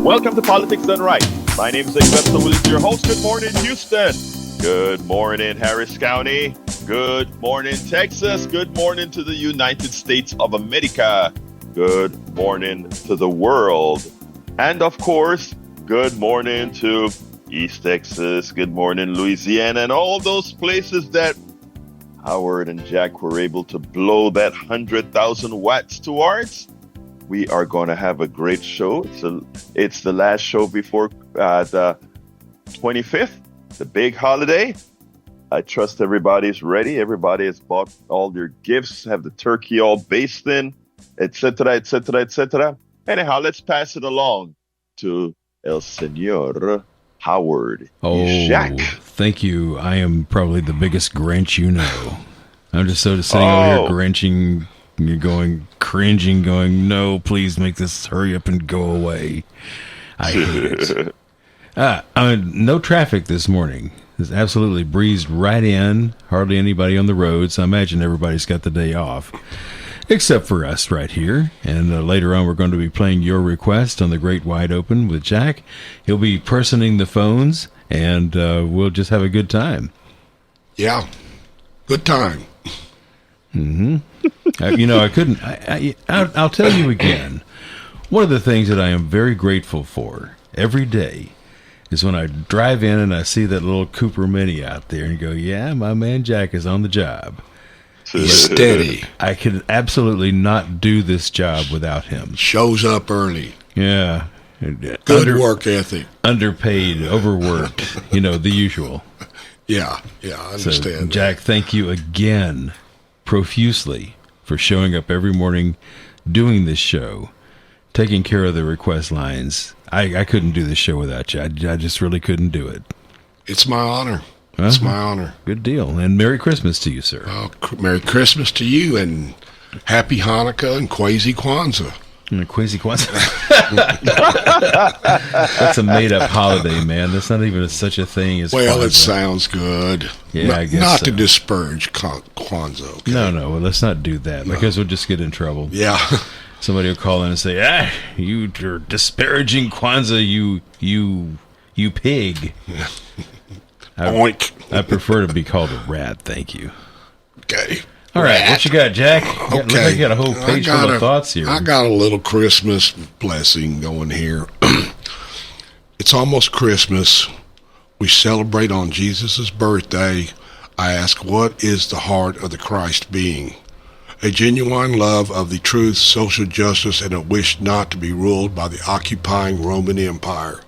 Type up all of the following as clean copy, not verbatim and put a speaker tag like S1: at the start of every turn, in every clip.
S1: Welcome to Politics Done Right. My name is Sylvester Willis, your host. Good morning, Houston. Good morning, Harris County. Good morning, Texas. Good morning to the United States of America. Good morning to the world. And of course, good morning to East Texas. Good morning, Louisiana, and all those places that Howard and Jack were able to blow that 100,000 watts towards. We are going to have a great show. It's the last show before the 25th, the big holiday. I trust everybody's ready. Everybody has bought all their gifts, have the turkey all basting, etc., etc., etc. Anyhow, let's pass it along to El Señor Howard.
S2: Oh,
S1: Jack.
S2: Thank you. I am probably the biggest Grinch you know. I'm just sort of sitting over here Grinching. You're going, cringing, going, no, please make this hurry up and go away. I hate it. No traffic this morning. It's absolutely breezed right in. Hardly anybody on the road, so I imagine everybody's got the day off. Except for us right here. And later on, we're going to be playing your request on the Great Wide Open with Jack. He'll be personing the phones, and we'll just have a good time.
S3: Yeah, good time.
S2: Mm-hmm. I couldn't. I'll tell you again. One of the things that I am very grateful for every day is when I drive in and I see that little Cooper Mini out there and go, yeah, my man Jack is on the job.
S3: He's steady.
S2: I could absolutely not do this job without him.
S3: Shows up early.
S2: Yeah.
S3: Good work ethic.
S2: Underpaid, overworked, the usual.
S3: Yeah, I understand.
S2: So, Jack, thank you again profusely for showing up every morning, doing this show, taking care of the request lines. I couldn't do this show without you. I just really couldn't do it.
S3: It's my honor. It's my honor.
S2: Good deal. And Merry Christmas to you, sir.
S3: Merry Christmas to you, and Happy Hanukkah and Kwasi Kwanzaa.
S2: Kwasi Kwanzaa. That's a made-up holiday, man. That's not even such a thing as
S3: Well,
S2: Kwanzaa.
S3: It sounds good.
S2: Yeah, I guess
S3: not
S2: so.
S3: to disparage Kwanzaa. Okay?
S2: No, well, let's not do that because we'll just get in trouble.
S3: Yeah.
S2: Somebody will call in and say, you're disparaging Kwanzaa, you pig.
S3: Oink.
S2: I prefer to be called a rat, thank you.
S3: Okay.
S2: All right, what you got, Jack?
S3: Okay.
S2: You got a whole page full of thoughts here.
S3: I got a little Christmas blessing going here. It's almost Christmas. We celebrate on Jesus' birthday. I ask, what is the heart of the Christ being? A genuine love of the truth, social justice, and a wish not to be ruled by the occupying Roman Empire.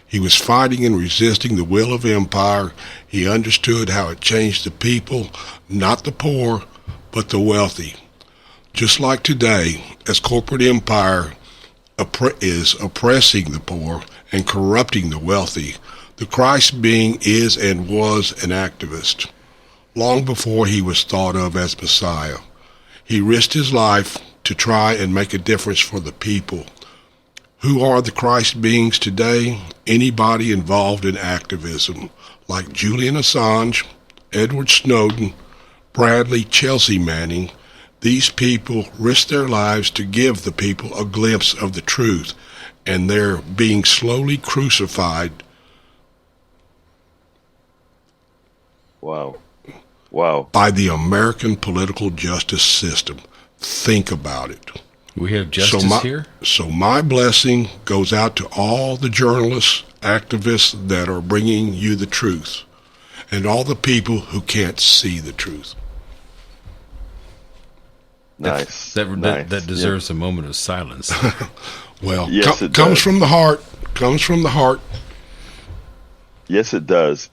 S3: He was fighting and resisting the will of empire. He understood how it changed the people, not the poor, but the wealthy. Just like today, as corporate empire is oppressing the poor and corrupting the wealthy, the Christ being is and was an activist. Long before he was thought of as Messiah, he risked his life to try and make a difference for the people. Who are the Christ beings today? Anybody involved in activism, like Julian Assange, Edward Snowden, Bradley Chelsea Manning. These people risk their lives to give the people a glimpse of the truth, and they're being slowly crucified.
S1: Wow.
S3: By the American political justice system. Think about it.
S2: We have justice here?
S3: So my blessing goes out to all the journalists, activists that are bringing you the truth, and all the people who can't see the truth.
S1: Nice.
S2: That deserves a moment of silence.
S3: Well,
S1: yes,
S3: comes from the heart. Comes from the heart.
S1: Yes, it does.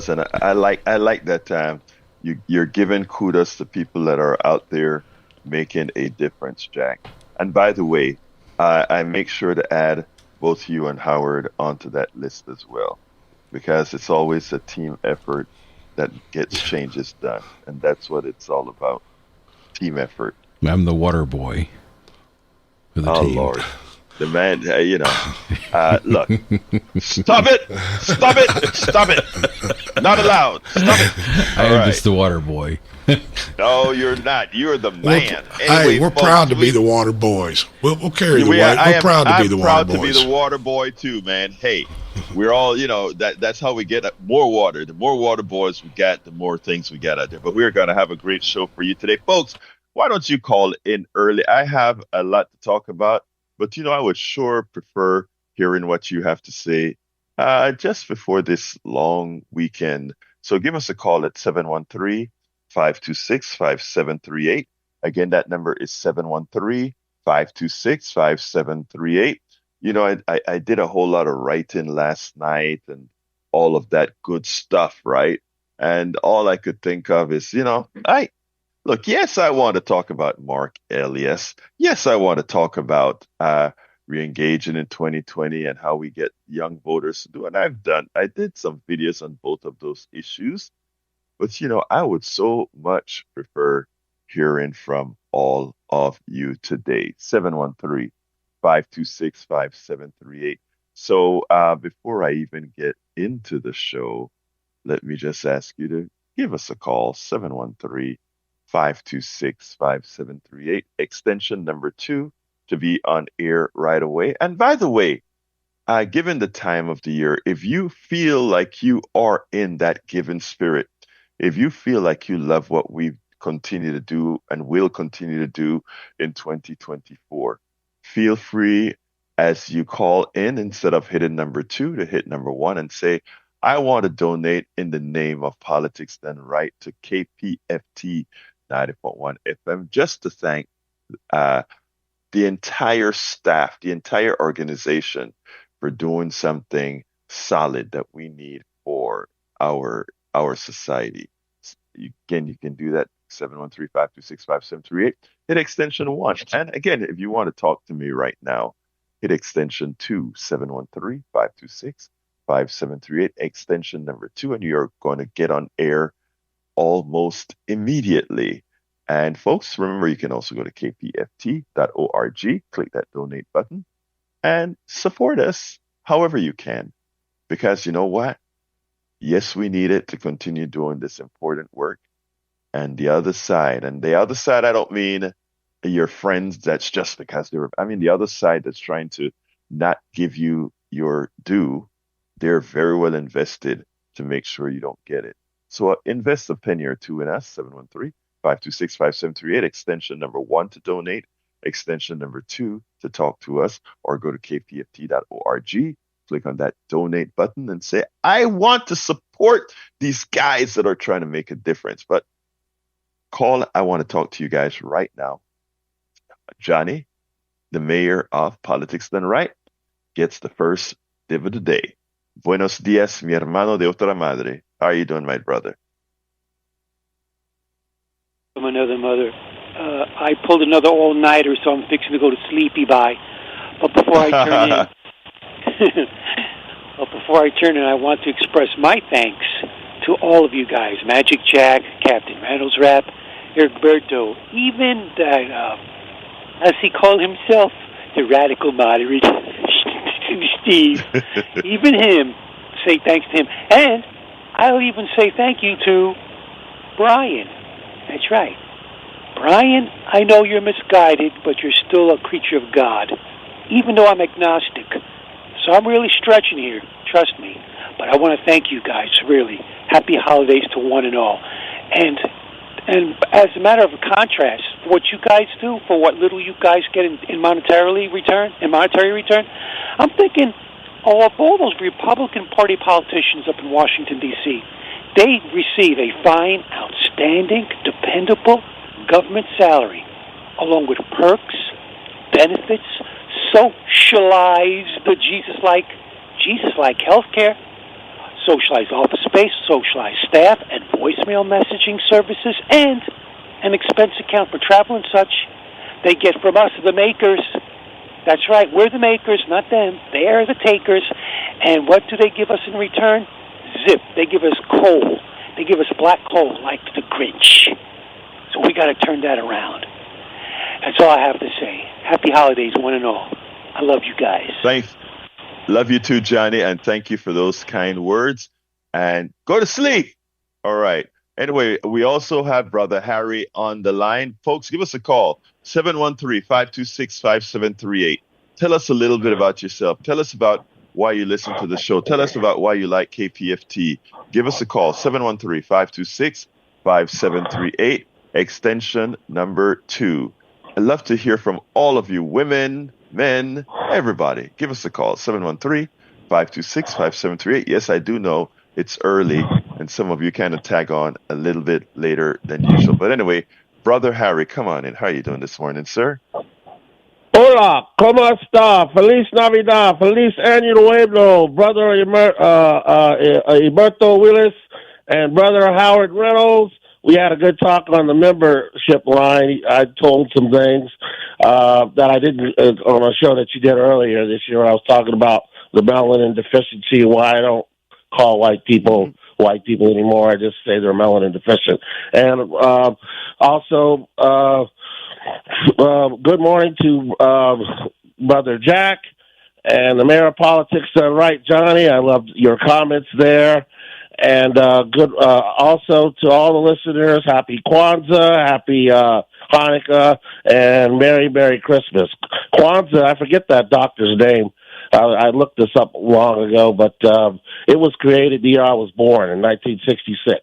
S1: And I like that you're giving kudos to people that are out there making a difference, Jack. And by the way, I make sure to add both you and Howard onto that list as well, because it's always a team effort that gets changes done, and that's what it's all about. Team effort.
S2: I'm the water boy for the team.
S1: Oh, Lord. The man, look. Stop it! Not allowed. Stop it.
S2: I
S1: All
S2: am
S1: right.
S2: just the water boy.
S1: No, you're not. You're the man.
S3: Hey, we're
S1: folks,
S3: proud to be the water boys. We'll carry the weight. We're proud to be the water boys.
S1: I'm proud to be the water boy too, man. Hey, we're all, that's how we get more water. The more water boys we get, the more things we get out there. But we're going to have a great show for you today. Folks, why don't you call in early? I have a lot to talk about, but I would sure prefer hearing what you have to say just before this long weekend. So give us a call at 713-526-5738. Again, that number is 713-526-5738. I did a whole lot of writing last night and all of that good stuff, right? And all I could think of is, yes, I want to talk about Marc Elias. Yes, I want to talk about re-engaging in 2020 and how we get young voters to do. And I did some videos on both of those issues. But, I would so much prefer hearing from all of you today. 713-526-5738. So before I even get into the show, let me just ask you to give us a call, 713-526-5738, extension number 2, to be on air right away. And by the way, given the time of the year, if you feel like you are in that given spirit, if you feel like you love what we continue to do and will continue to do in 2024, feel free as you call in, instead of hitting number 2, to hit number 1 and say, I want to donate in the name of Politics Done Right to KPFT 90.1 FM, just to thank the entire staff, the entire organization, for doing something solid that we need for our society. Again, you can do that, 713-526-5738. Hit extension 1. And again, if you want to talk to me right now, hit extension 2, 713-526-5738, extension number 2, and you're going to get on air almost immediately. And folks, remember, you can also go to kpft.org, click that donate button, and support us however you can. Because you know what? Yes, we need it to continue doing this important work. And the other side, I don't mean your friends that's just because I mean the other side that's trying to not give you your due, they're very well invested to make sure you don't get it. So invest a penny or two in us, 713-526-5738, extension number 1 to donate, extension number 2 to talk to us, or go to kpft.org, click on that donate button and say, I want to support these guys that are trying to make a difference. But call, I want to talk to you guys right now. Johnny, the mayor of Politics Done Right, gets the first div of the day. Buenos dias, mi hermano de otra madre. How are you doing, my brother?
S4: From another mother. I pulled another all-nighter, so I'm fixing to go to sleepy by. But before I turn in, I want to express my thanks to all of you guys, Magic Jack, Captain Reynolds Rap, Erberto, even that, as he called himself, the radical moderate, Steve, even him, say thanks to him. And I'll even say thank you to Brian. That's right. Brian, I know you're misguided, but you're still a creature of God, even though I'm agnostic. So I'm really stretching here, trust me. But I want to thank you guys, really. Happy holidays to one and all. And as a matter of contrast, what you guys do for what little you guys get in monetary return, I'm thinking of all those Republican Party politicians up in Washington, D.C. They receive a fine, outstanding, dependable government salary, along with perks, benefits, socialized Jesus-like health care, socialized office space, socialized staff, and voicemail messaging services, and an expense account for travel and such. They get from us, the makers. That's right, we're the makers, not them. They're the takers. And what do they give us in return? Zip. They give us coal. They give us black coal like the Grinch. So we got to turn that around. That's all I have to say. Happy holidays, one and all. I love you guys.
S1: Thanks. Love you too, Johnny, and thank you for those kind words. and go to sleep. All right. Anyway, we also have Brother Harry on the line. Folks, give us a call, 713-526-5738. Tell us a little bit about yourself. Tell us about why you listen to the show. Tell us about why you like KPFT. Give us a call, 713-526-5738, extension number 2. I'd love to hear from all of you, women, men, everybody. Give us a call, 713-526-5738. Yes, I do know it's early, and some of you kind of tag on a little bit later than usual. But anyway, Brother Harry, come on in. How are you doing this morning, sir?
S5: Hola, ¿cómo está? Feliz Navidad, Feliz Año Nuevo, Brother Humberto Willis and Brother Howard Reynolds. We had a good talk on the membership line. I told some things that I didn't on a show that you did earlier this year. I was talking about the melanin deficiency, why I don't call white people anymore. I just say they're melanin deficient. And also, good morning to Brother Jack and the Mayor of Politics, right, Johnny. I loved your comments there. And good also to all the listeners, happy Kwanzaa, happy Hanukkah, and Merry Christmas. Kwanzaa, I forget that doctor's name. I looked this up long ago, but it was created the year I was born in 1966.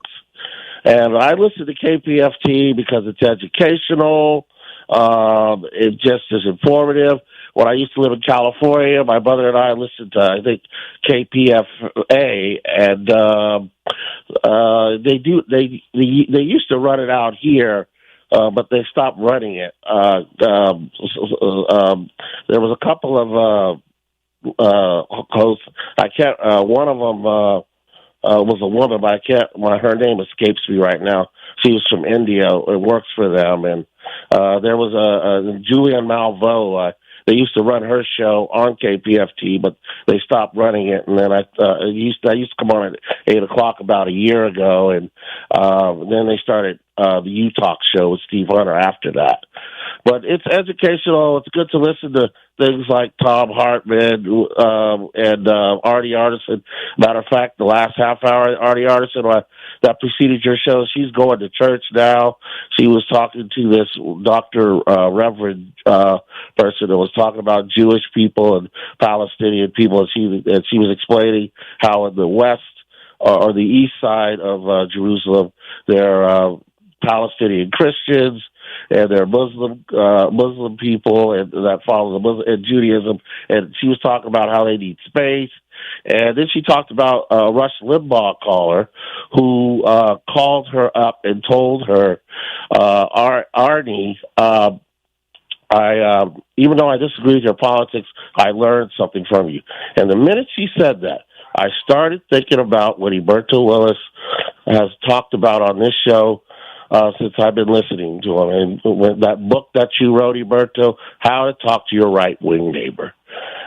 S5: And I listen to KPFT because it's educational. It just is informative. When I used to live in California, my brother and I listened to, I think, KPFA, and they used to run it out here, but they stopped running it. There was a couple of hosts. I can't. One of them was a woman, but I can't. Her name escapes me right now. She was from India and works for them, and there was a Julian Malveaux. They used to run her show on KPFT, but they stopped running it. And then I used to come on at 8:00 about a year ago, and then they started the U Talk show with Steve Hunter after that. But it's educational. It's good to listen to things like Tom Hartman and Artie Artisan. Matter of fact, the last half hour, Artie Artisan, that preceded your show, she's going to church now. She was talking to this Dr. Reverend person that was talking about Jewish people and Palestinian people, and she was explaining how in the west or the east side of Jerusalem, there are Palestinian Christians and they're Muslim people and that follow the Muslim and Judaism. And she was talking about how they need space. And then she talked about Rush Limbaugh caller who called her up and told her, Arnie, even though I disagree with your politics, I learned something from you. And the minute she said that, I started thinking about what Humberto Willis has talked about on this show since I've been listening to him. And when that book that you wrote, Humberto, How to Talk to Your Right-Wing Neighbor.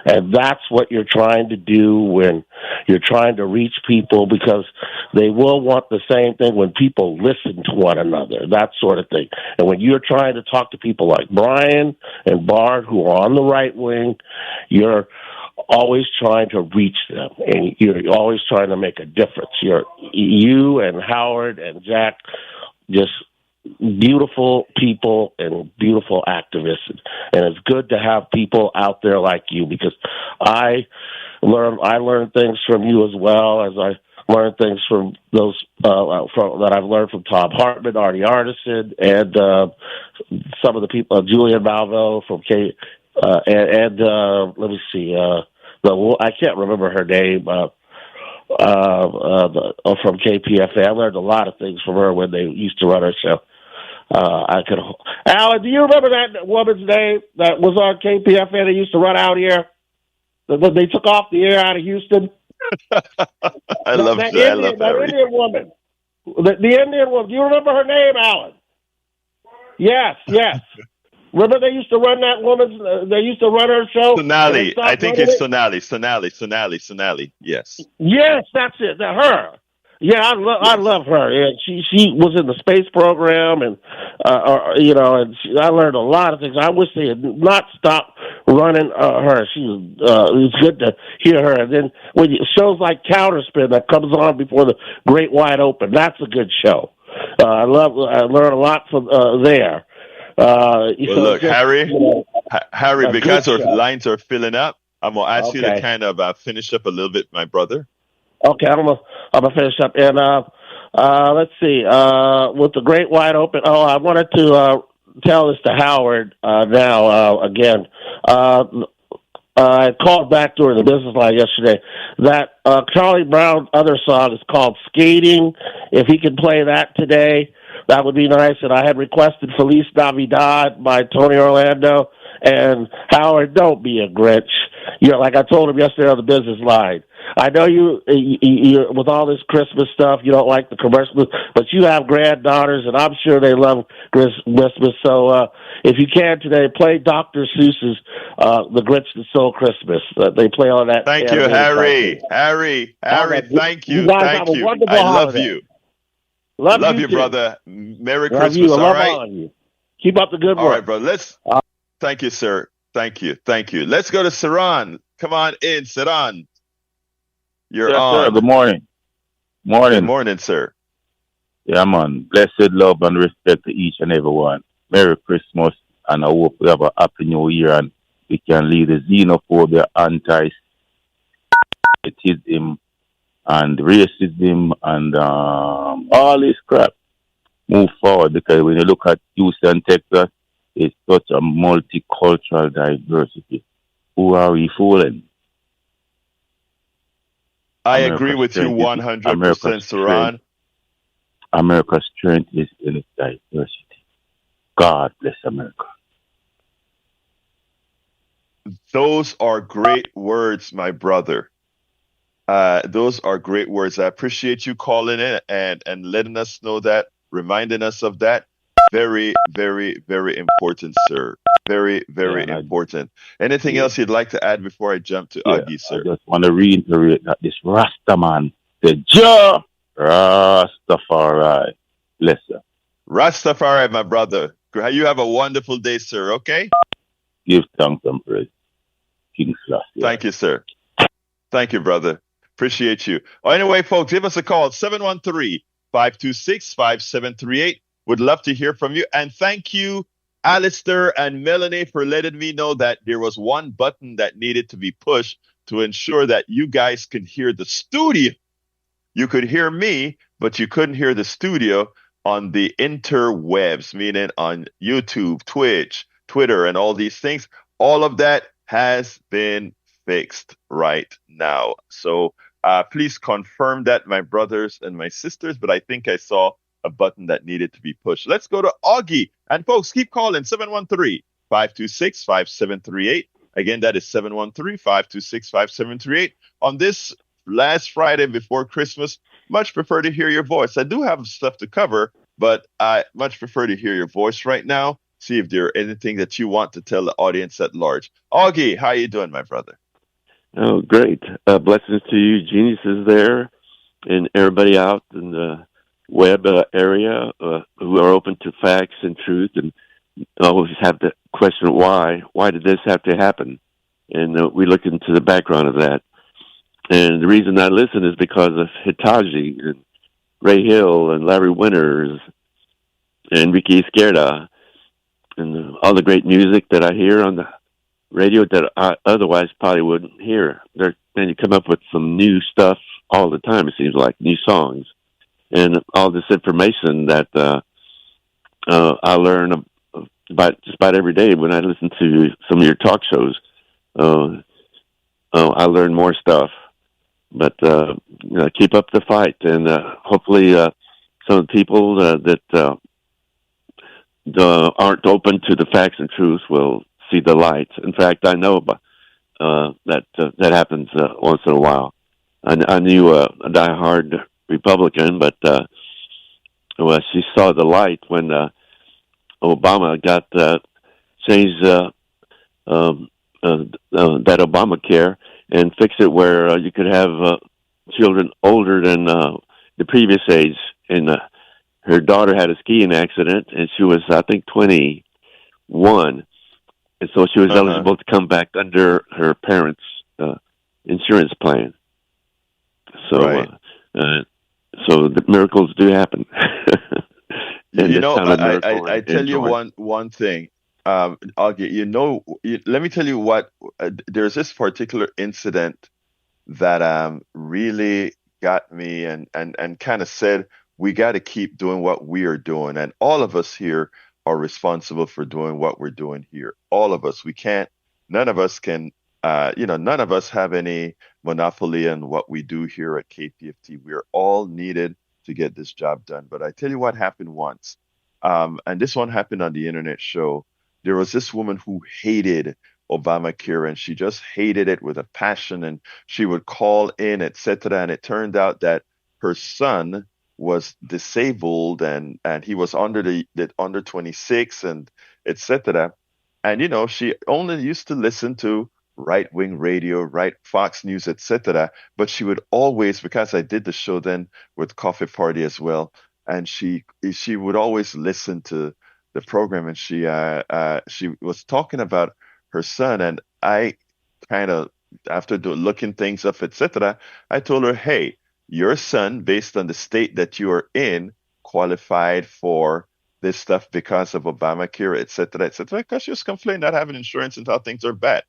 S5: And that's what you're trying to do when you're trying to reach people, because they will want the same thing when people listen to one another, that sort of thing. And when you're trying to talk to people like Brian and Bart who are on the right wing, you're always trying to reach them, and you're always trying to make a difference. You and Howard and Jack, just beautiful people and beautiful activists, and it's good to have people out there like you, because I learn things from you as well as I learn things from those that I've learned from Tom Hartman, Artie Artisan, and some of the people, Julian Malveaux from and let me see, I can't remember her name. From KPFA. I learned a lot of things from her when they used to run her show. Alan, do you remember that woman's name that was on KPFA that used to run out here? They took off the air out of Houston.
S1: I love
S5: that Indian woman. The Indian woman. Do you remember her name, Alan? Yes. Remember they used to run that woman's. They used to run her show.
S1: Sonali, I think it's Sonali. Yes.
S5: Yes, that's it. Her. Yeah, I love her. Yeah, she was in the space program, and and I learned a lot of things. I wish they had not stopped running her. It's good to hear her. And then when shows like Counterspin that comes on before the Great Wide Open, that's a good show. I learn a lot from there.
S1: Well, look, Harry, Harry,
S5: a
S1: because
S5: good
S1: our
S5: show.
S1: lines are filling up, I'm gonna ask you to
S5: Okay.
S1: kind of finish up a little bit, my brother.
S5: Okay, I'm gonna finish up. And let's see. With the Great Wide Open. Oh, I wanted to tell this to Howard now again. I called back during the business line yesterday that Charlie Brown's other song is called Skating. If he could play that today, that would be nice. And I had requested Feliz Navidad by Tony Orlando. And Howard, don't be a Grinch. Like I told him yesterday on the business line. I know you with all this Christmas stuff, you don't like the commercials, but you have granddaughters, and I'm sure they love Christmas. So if you can today, play Dr. Seuss's "The Grinch That Stole Christmas." They play on that.
S1: Thank you, Harry. Harry, thank you,
S5: guys have
S1: thank
S5: a
S1: you.
S5: wonderful
S1: I love
S5: holiday.
S1: you.
S5: Love you, too.
S1: brother. Merry
S5: Love
S1: Christmas.
S5: you.
S1: All
S5: Love
S1: right.
S5: all of you. Keep up the good
S1: All
S5: work.
S1: right, brother. Thank you, sir. Thank you. Let's go to Saran. Come on in, Saran. You're
S6: Yes,
S1: on.
S6: sir. Good morning.
S1: Good morning, sir.
S6: Yeah, man. Blessed love and respect to each and every one. Merry Christmas, and I hope we have a happy new year and we can leave the xenophobia, anti-Semitism, and racism, and all this crap move forward, because when you look at Houston, Texas, it's such a multicultural diversity. Who are we fooling?
S1: I
S6: America's
S1: agree with you
S6: strength is-
S1: 100%,
S6: America's
S1: Saran.
S6: America's strength is in its diversity. God bless America.
S1: Those are great words, my brother. Those are great words. I appreciate you calling in and letting us know that, reminding us of that. Very, very, very important, sir. Very, very
S6: Yeah,
S1: important. Anything else you'd like to add before I jump to Augie,
S6: I
S1: sir?
S6: just want to reiterate that this Rasta man, the Jah Rastafari. Bless you.
S1: Rastafari, my brother. You have a wonderful day, sir, okay?
S6: Give thanks and praise. King Selassie.
S1: Thank you, sir. Thank you, brother. Appreciate you. Anyway, folks, give us a call, 713-526-5738. Would love to hear from you. And thank you, Alistair and Melanie, for letting me know that there was one button that needed to be pushed to ensure that you guys could hear the studio. You could hear me, but you couldn't hear the studio on the interwebs, meaning on YouTube, Twitch, Twitter, and all these things. All of that has been fixed right now. So please confirm that, my brothers and my sisters. But I think I saw a button that needed to be pushed. Let's go to Augie. And folks, keep calling 713-526-5738. Again, that is 713-526-5738. On this last Friday before Christmas, much prefer to hear your voice. I do have stuff to cover, but I much prefer to hear your voice right now. See if there anything that you want to tell the audience at large. Augie, how you doing, my brother?
S7: Oh, great. Blessings to you, geniuses there, and everybody out in the web area who are open to facts and truth, and always have to question why. Why did this have to happen? And we look into the background of that. And the reason I listen is because of Hitachi and Ray Hill and Larry Winters and Ricky Izquierda and all the great music that I hear on the radio that I otherwise probably wouldn't hear. And you come up with some new stuff all the time, it seems like, new songs. And all this information that I learn about just about every day when I listen to some of your talk shows. I learn more stuff. But keep up the fight, and hopefully some of the people that aren't open to the facts and truth will see the light. In fact, I know that happens once in a while. I knew a diehard Republican, but she saw the light when Obama got changed that Obamacare and fix it where you could have children older than the previous age. And her daughter had a skiing accident, and she was, I think, 21. and so she was
S1: Uh-huh.
S7: eligible to come back under her parents' insurance plan. So,
S1: Right.
S7: so the miracles do happen. And
S1: You
S7: this
S1: know,
S7: kind of miracle
S1: I
S7: in
S1: tell you
S7: Georgia.
S1: one thing. Augie, let me tell you what. There's this particular incident that really got me and kind of said we got to keep doing what we are doing, and all of us here are responsible for doing what we're doing here. All of us. We can't. None of us can. None of us have any monopoly on what we do here at KPFT. We're all needed to get this job done. But I tell you what happened once, and this one happened on the internet show. There was this woman who hated Obamacare, and she just hated it with a passion, and she would call in, etc. And it turned out that her son was disabled, and he was the under 26, and etc. And she only used to listen to right wing radio, right Fox News, etc. But she would always, because I did the show then with Coffee Party as well, and she would always listen to the program, and she was talking about her son, and I kind of after looking things up, etc. I told her, hey, your son, based on the state that you are in, qualified for this stuff because of Obamacare, etc., etc. Because she was complaining not having insurance and how things are bad.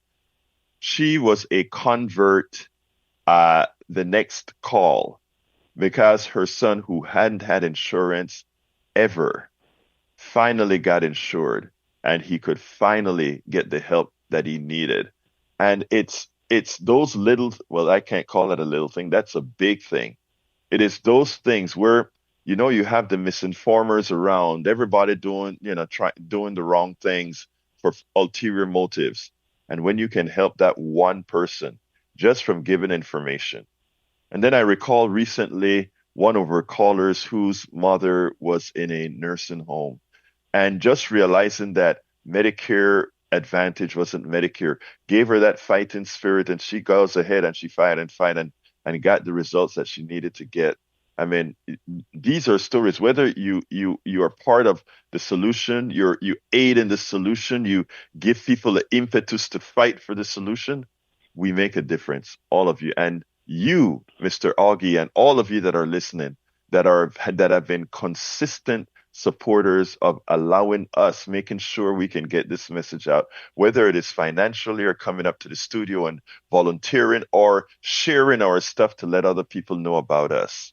S1: She was a convert the next call because her son, who hadn't had insurance ever, finally got insured and he could finally get the help that he needed. And it's those little, well, I can't call it a little thing. That's a big thing. It is those things where you have the misinformers around, everybody doing, doing the wrong things for ulterior motives. And when you can help that one person just from giving information. And then I recall recently one of our callers whose mother was in a nursing home, and just realizing that Medicare Advantage wasn't Medicare gave her that fighting spirit, and she goes ahead and she fight and got the results that she needed to get. I mean, these are stories. Whether you are part of the solution, you aid in the solution, you give people the impetus to fight for the solution, we make a difference, all of you. And you, Mr. Augie, and all of you that are listening, that have been consistent supporters of allowing us, making sure we can get this message out, whether it is financially or coming up to the studio and volunteering or sharing our stuff to let other people know about us.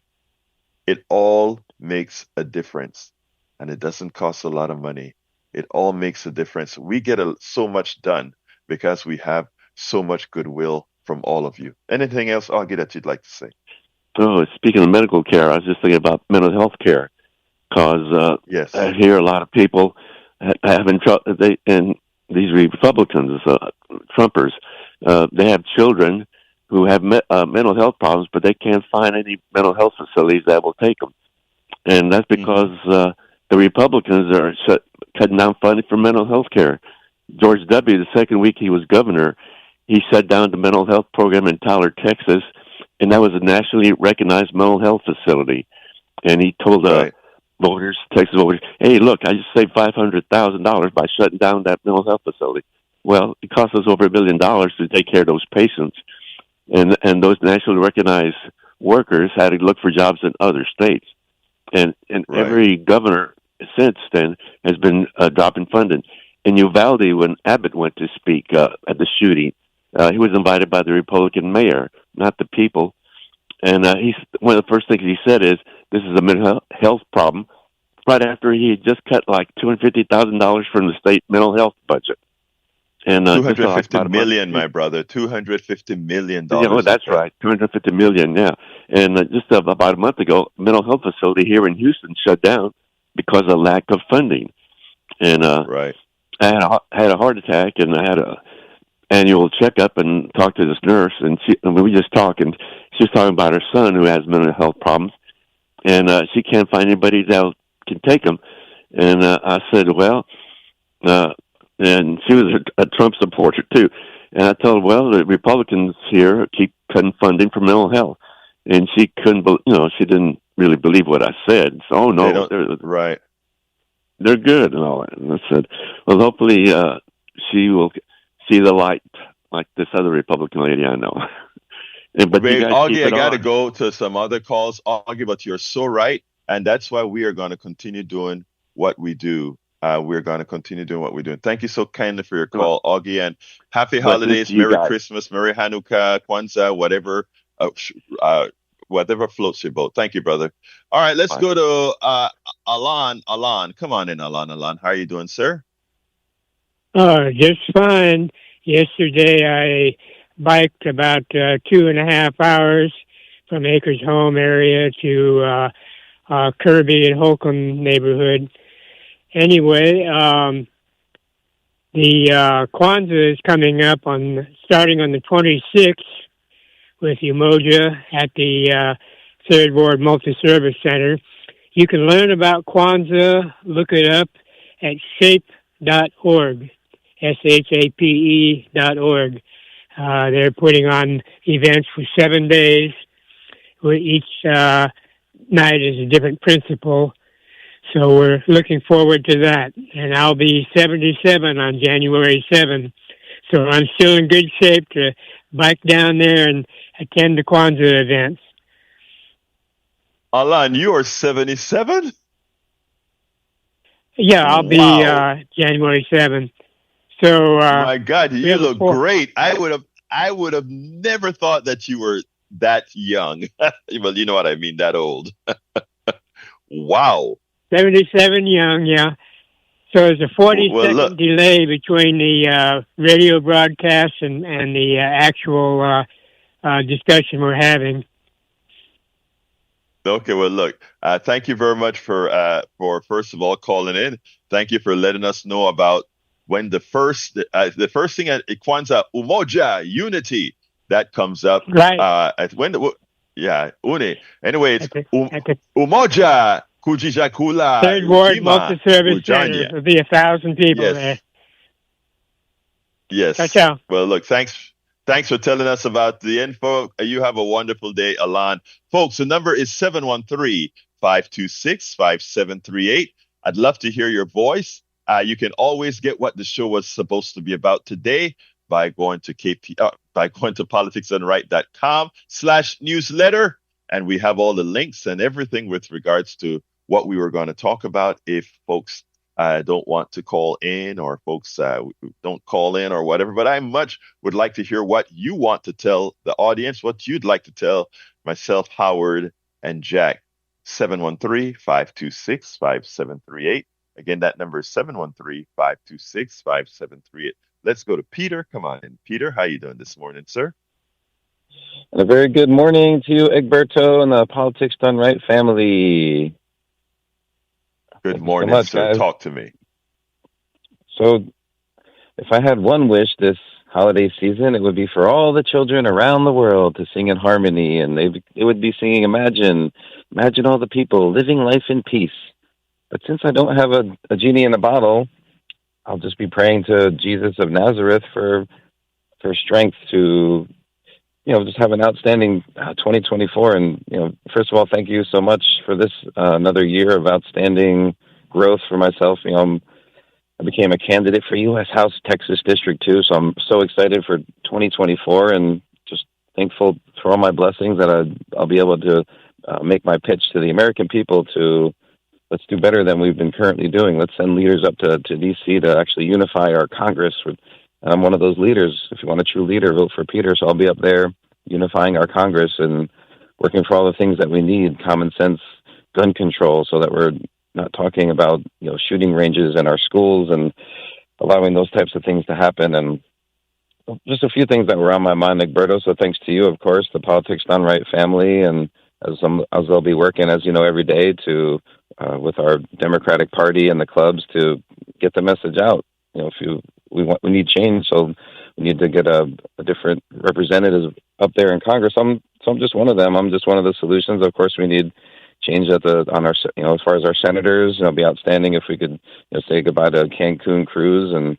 S1: It all makes a difference, and it doesn't cost a lot of money. It all makes a difference. We get so much done because we have so much goodwill from all of you. Anything else, Augie, that you'd like to say?
S7: Oh, speaking of medical care, I was just thinking about mental health care because
S1: Yes.
S7: I hear a lot of people having trouble. And these Republicans, Trumpers, they have children who have mental health problems, but they can't find any mental health facilities that will take them. And that's because the Republicans are cutting down funding for mental health care. George W., the second week he was governor, he shut down the mental health program in Tyler, Texas, and that was a nationally recognized mental health facility. And he told voters, Texas voters, hey, look, I just saved $500,000 by shutting down that mental health facility. Well, it cost us over $1 billion to take care of those patients. And those nationally recognized workers had to look for jobs in other states. And every governor since then has been dropping funding. In Uvalde, when Abbott went to speak at the shooting, he was invited by the Republican mayor, not the people. And one of the first things he said is, this is a mental health problem, right after he had just cut like $250,000 from the state mental health budget. And
S1: $250 million, my brother. $250 million.
S7: Yeah, well, that's right. $250 million, yeah. And just about a month ago, a mental health facility here in Houston shut down because of lack of funding. And I had a heart attack, and I had a annual checkup and talked to this nurse, and we just talked, and she was talking about her son who has mental health problems, and she can't find anybody that can take him. And I said, well, and she was a Trump supporter too. And I told her, well, the Republicans here keep cutting funding for mental health. And she couldn't, she didn't really believe what I said. So, oh no,
S1: they're
S7: good and all that. And I said, well, hopefully she will see the light like this other Republican lady I know. But you
S1: Wait,
S7: guys keep
S1: Augie, I
S7: it
S1: got to
S7: on.
S1: go to some other calls, Augie, but you're so right. And that's why we are going to continue doing what we do. We're going to continue doing what we're doing. Thank you so kindly for your call, Augie, and happy
S7: Blessings
S1: holidays,
S7: to you
S1: Merry
S7: guys.
S1: Christmas, Merry Hanukkah, Kwanzaa, whatever floats your boat. Thank you, brother. All right, let's
S7: Bye.
S1: go to Alan. Alan, come on in, Alan. Alan, how are you doing, sir?
S8: Just fine. Yesterday I biked about 2.5 hours from Acres Home area to Kirby and Holcomb neighborhood. Anyway, the Kwanzaa is coming up starting on the 26th with Umoja at the Third Ward Multi-Service Center. You can learn about Kwanzaa, look it up at shape.org. SHAPE.org. They're putting on events for 7 days, where each night is a different principle. So we're looking forward to that. And I'll be 77 on January 7th. So I'm still in good shape to bike down there and attend the Kwanzaa events.
S1: Alan, you are 77?
S8: Yeah, I'll be
S1: Wow.
S8: January 7th. So
S1: My God,
S8: we
S1: you
S8: have a
S1: look great. I would have never thought that you were that young. Well, you know what I mean, that old. Wow.
S8: 77 young, yeah. So there's a 40-second
S1: Well, look.
S8: delay between the radio broadcast and the actual discussion we're having.
S1: Okay, well, look. Thank you very much for first of all calling in. Thank you for letting us know about when the first thing at Kwanzaa, Umoja, unity, that comes up.
S8: Right.
S1: Uni. Anyway, it's
S8: At the
S1: Umoja Kujijakula
S8: Third Ward
S1: Ujima
S8: Multi-Service Center.
S1: Ujanya.
S8: There'll be 1,000 people there.
S1: Yes.
S8: Ciao.
S1: Well, look, thanks for telling us about the info. You have a wonderful day, Alan. Folks, the number is 713-526-5738. I'd love to hear your voice. You can always get what the show was supposed to be about today by going to politicsdoneright.com/newsletter. And we have all the links and everything with regards to what we were going to talk about. If folks don't want to call in, or folks don't call in or whatever, but I much would like to hear what you want to tell the audience, what you'd like to tell myself, Howard, and Jack. 713-526-5738. Again, that number is 713-526-5738. Let's go to Peter. Come on in. Peter, how you doing this morning, sir?
S9: And a very good morning to you, Egberto, and the Politics Done Right family.
S1: Good morning,
S9: so much,
S1: sir.
S9: guys.
S1: Talk to me.
S9: So, if I had one wish this holiday season, it would be for all the children around the world to sing in harmony, and they would be singing Imagine all the people living life in peace. But since I don't have a genie in a bottle, I'll just be praying to Jesus of Nazareth for strength to, just have an outstanding 2024. And, first of all, thank you so much for this another year of outstanding growth for myself. I became a candidate for U.S. House Texas District 2, so I'm so excited for 2024 and just thankful for all my blessings that I'll be able to make my pitch to the American people to let's do better than we've been currently doing. Let's send leaders up to D.C. to actually unify our Congress. And I'm one of those leaders. If you want a true leader, vote for Peter. So I'll be up there unifying our Congress and working for all the things that we need, common sense, gun control, so that we're not talking about shooting ranges in our schools and allowing those types of things to happen. And just a few things that were on my mind, Egberto. So thanks to you, of course, the Politics Done Right family, and as they'll be working, as you know, every day to with our Democratic Party and the clubs to get the message out. We need change, so we need to get a different representatives up there in Congress. I'm just one of them. I'm just one of the solutions. Of course, we need change as far as our senators. It'd be outstanding if we could say goodbye to Cancun Cruz, and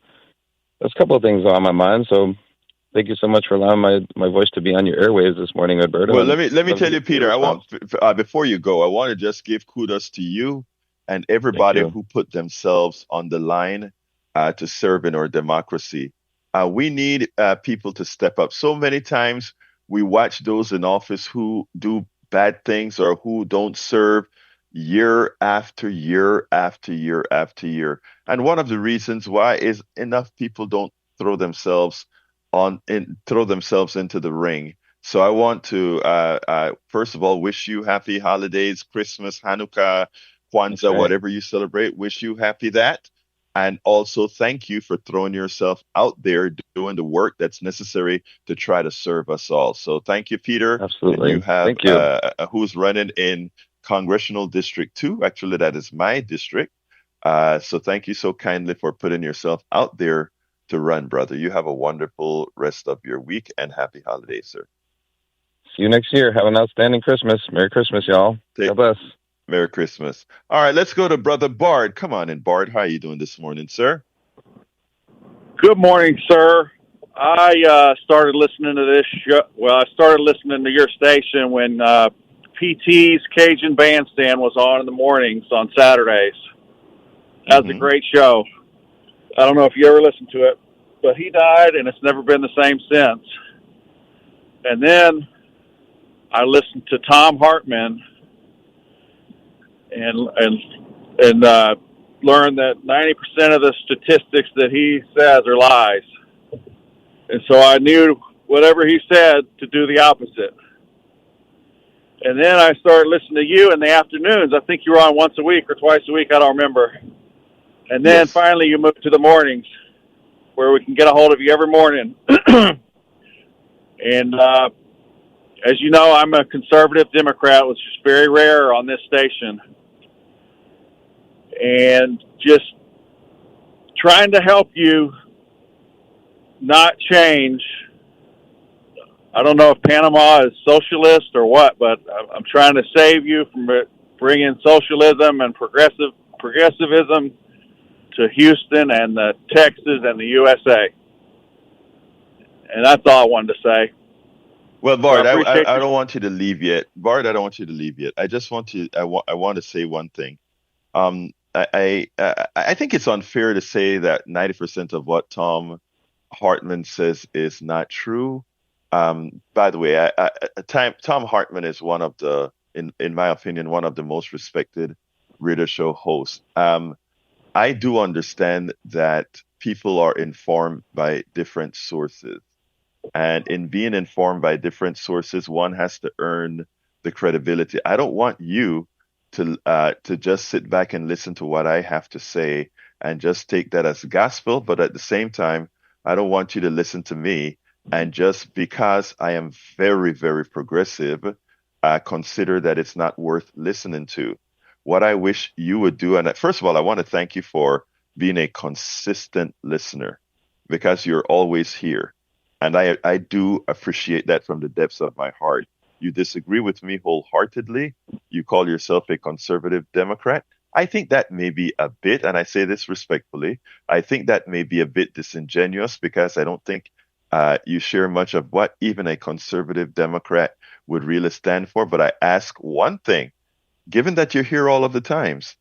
S9: there's a couple of things on my mind. So thank you so much for allowing my voice to be on your airwaves this morning, Alberto.
S1: Well, let me tell you, Peter. I want before you go, I want to just give kudos to you and everybody who put themselves on the line to serve in our democracy. We need people to step up. So many times we watch those in office who do bad things or who don't serve year after year after year after year. And one of the reasons why is enough people don't throw themselves into the ring. So I want to first of all wish you happy holidays, Christmas, Hanukkah, Kwanzaa,
S9: Right.
S1: whatever you celebrate. Wish you happy that, and also thank you for throwing yourself out there doing the work that's necessary to try to serve us all. So thank you, Peter. And you
S9: Absolutely.
S1: have
S9: Thank you.
S1: who's running in Congressional District 2. Actually, that is my district. So thank you so kindly for putting yourself out there to run, brother. You have a wonderful rest of your week and happy holidays, sir.
S9: See you next year. Have an outstanding Christmas. Merry Christmas, y'all.
S1: Take
S9: God bless.
S1: Merry Christmas. All right, let's go to Brother Bard. Come on in, Bard. How are you doing this morning, sir?
S10: Good morning, sir. I started listening to this show. Well, I started listening to your station when PT's Cajun Bandstand was on in the mornings on Saturdays. That was a great show. I don't know if you ever listened to it, but he died, and it's never been the same since. And then I listened to Tom Hartman and learned that 90% of the statistics that he says are lies. And so I knew whatever he said to do the opposite. And then I started listening to you in the afternoons. I think you were on once a week or twice a week. I don't remember. And then finally you moved to the mornings where we can get a hold of you every morning. And as you know, I'm a conservative Democrat, which is very rare on this station. And just trying to help you not change. I don't know if Panama is socialist or what, but I'm trying to save you from bringing socialism and progressivism to Houston and Texas and the USA. And that's all I wanted to say.
S1: Well, Bard,
S10: So
S1: I don't want you to leave yet. Bard, I don't want you to leave yet. I just want to. I want to say one thing. I think it's unfair to say that 90% of what Tom Hartman says is not true. By the way, Tom Hartman is one of the, in my opinion, one of the most respected radio show hosts. I do understand that people are informed by different sources. And in being informed by different sources, one has to earn the credibility. I don't want you to just sit back and listen to what I have to say and just take that as gospel. But at the same time, I don't want you to listen to me and just because I am very, very progressive, consider that it's not worth listening to. What I wish you would do, and first of all, I want to thank you for being a consistent listener because you're always here. And I do appreciate that from the depths of my heart. You disagree with me wholeheartedly. You call yourself a conservative Democrat. I think that may be a bit, and I say this respectfully, I think that may be a bit disingenuous because I don't think you share much of what even a conservative Democrat would really stand for. But I ask one thing, given that you're here all of the times,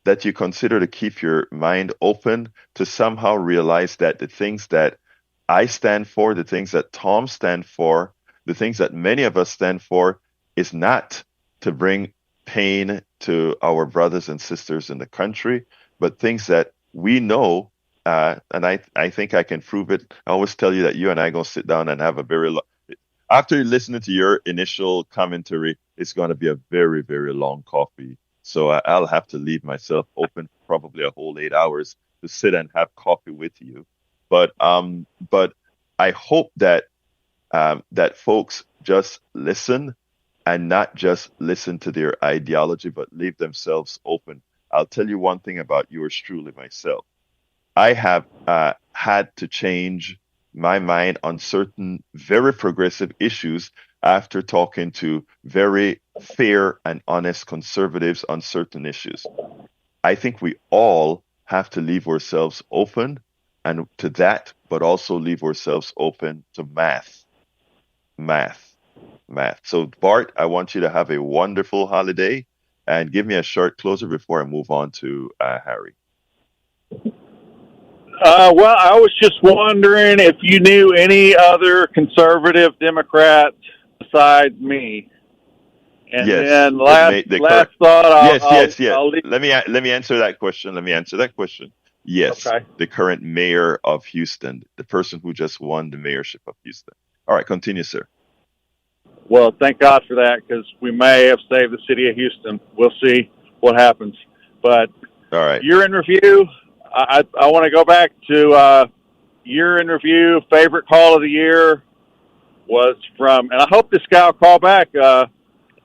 S1: that you consider to keep your mind open to somehow realize that the things that I stand for, the things that Tom stand for, the things that many of us stand for is not to bring pain to our brothers and sisters in the country, but things that we know, and I think I can prove it. I always tell you that you and I are going to sit down and have a very long, after listening to your initial commentary, it's going to be a very, very long coffee. So I'll have to leave myself open for probably a whole 8 hours to sit and have coffee with you. But I hope that that folks just listen and not just listen to their ideology, but leave themselves open. I'll tell you one thing about yours truly myself. I have had to change my mind on certain very progressive issues after talking to very fair and honest conservatives on certain issues. I think we all have to leave ourselves open and to that, but also leave ourselves open to math. So, Bart, I want you to have a wonderful holiday and give me a short closer before I move on to Harry.
S10: Well, I was just wondering if you knew any other conservative Democrats besides me. And
S1: Yes,
S10: then
S1: the
S10: last
S1: current.
S10: thought,
S1: Yes.
S10: I'll leave.
S1: Let me answer that question. Yes,
S10: Okay.
S1: the current mayor of Houston, the person who just won the mayorship of Houston. All right, continue, sir.
S10: Well, thank God for that, because we may have saved the city of Houston. We'll see what happens. But
S1: All right.
S10: year in review, I want to go back to year in review. Favorite call of the year was from, and I hope this guy will call back.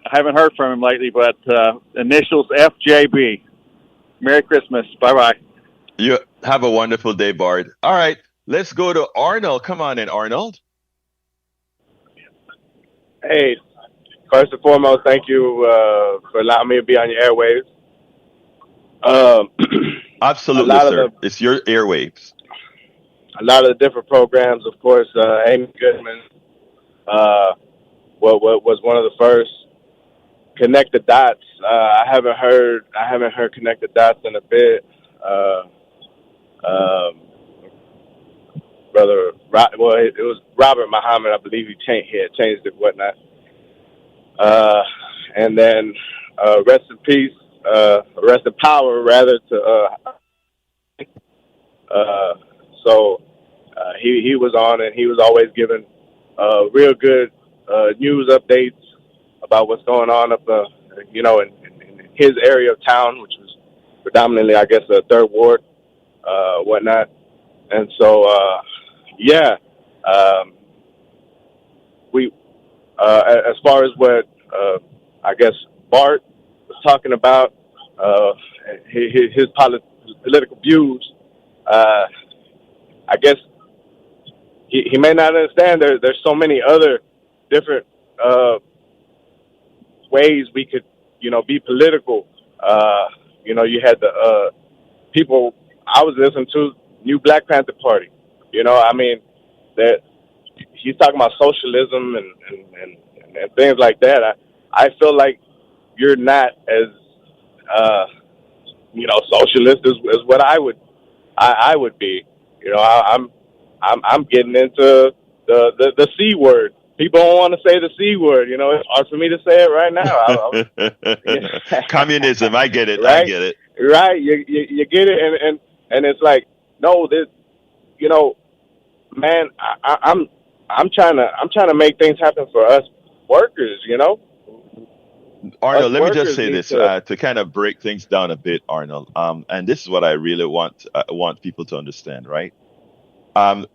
S10: I haven't heard from him lately, but initials FJB. Merry Christmas. Bye-bye.
S1: You have a wonderful day, Bard. All right, let's go to Arnold. Come on in, Arnold.
S11: Hey, first and foremost, thank you for allowing me to be on your airwaves.
S1: Absolutely, sir. It's your airwaves.
S11: A lot of the different programs, of course, Amy Goodman what was one of the first. Connect the dots. I haven't heard Connect the Dots in a bit. It was Robert Muhammad, I believe he had changed it, whatnot. And then rest in peace, rest in power, rather, to he was on, and he was always giving real good news updates about what's going on up in his area of town, which was predominantly, I guess, the third ward, whatnot. And so we as far as what I guess Bart was talking about, his political views, I guess he may not understand there's so many other different ways we could, be political. You had the people I was listening to, New Black Panther Party. That he's talking about socialism and things like that. I feel like you're not as socialist as what I would be. I'm getting into the C word. People don't want to say the C word. It's hard for me to say it right now.
S1: Communism. I get it.
S11: Right?
S1: I get it.
S11: Right. You get it. And it's like, no, this, man, I'm trying to make things happen for us workers,
S1: Arnold, let me just say this to kind of break things down a bit, Arnold. And this is what I really want people to understand, right?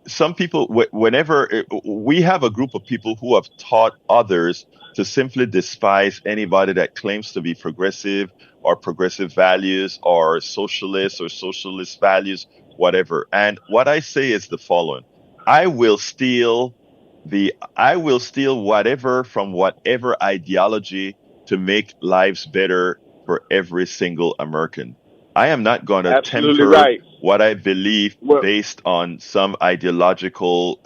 S1: Some people, whenever we have a group of people who have taught others to simply despise anybody that claims to be progressive or progressive values or socialist values, whatever. And what I say is the following: I will steal whatever from whatever ideology to make lives better for every single American. I am not going to temper what I believe based on some ideological